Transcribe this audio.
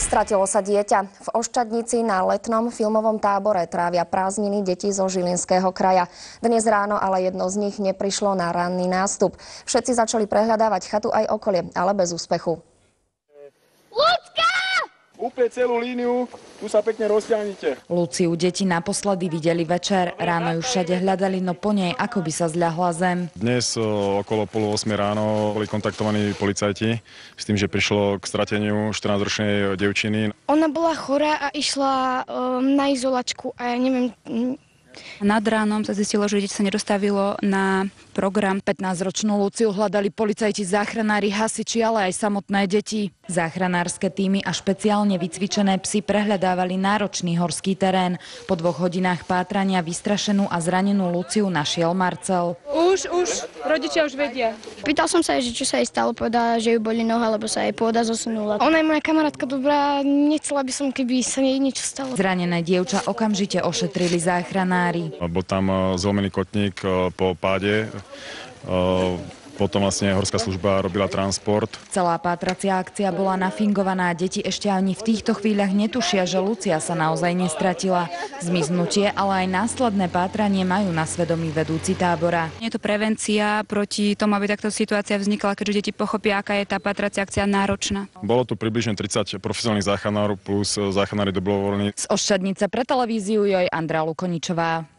Stratilo sa dieťa. V Oščadnici na letnom filmovom tábore trávia prázdniny deti zo Žilinského kraja. Dnes ráno ale jedno z nich neprišlo na ranný nástup. Všetci začali prehľadávať chatu aj okolie, ale bez úspechu. Lucka! Úplne celú líniu, tu sa pekne rozťahnite. Luciu deti naposledy videli večer. Ráno ju všade hľadali, no po nej ako by sa zľahla zem. Dnes okolo 7:30 ráno boli kontaktovaní policajti s tým, že prišlo k strateniu 14-ročnej dievčiny. Ona bola chorá a išla na izolačku a ja neviem... Nad ránom sa zistilo, že dieťa sa nedostavilo na program. 15-ročnú Luciu hľadali policajti, záchranári, hasiči, ale aj samotné deti. Záchranárske týmy a špeciálne vycvičené psy prehľadávali náročný horský terén. Po 2 hodinách pátrania vystrašenú a zranenú Luciu našiel Marcel. Už, rodičia už vedia. Pýtal som sa jej, že čo sa jej stalo, povedala, že ju boli noha, lebo sa jej pôda zosunula. Ona je moja kamarátka dobrá, nechcela by som, keby sa jej niečo stalo. Zranené dievča okamžite ošetrili záchranári. Bol tam zlomený kotník po páde. Potom vlastne horská služba robila transport. Celá pátracia akcia bola nafingovaná. Deti ešte ani v týchto chvíľach netušia, že Lucia sa naozaj nestratila. Zmiznutie, ale aj následné pátranie majú na svedomí vedúci tábora. Je to prevencia proti tomu, aby takto situácia vznikla, keďže deti pochopia, aká je tá pátracia akcia náročná. Bolo tu približne 30 profesionálnych záchranárov plus záchranári dobrovoľní. Z Oščadnice pre televíziu Joj Andrea Lukoničová.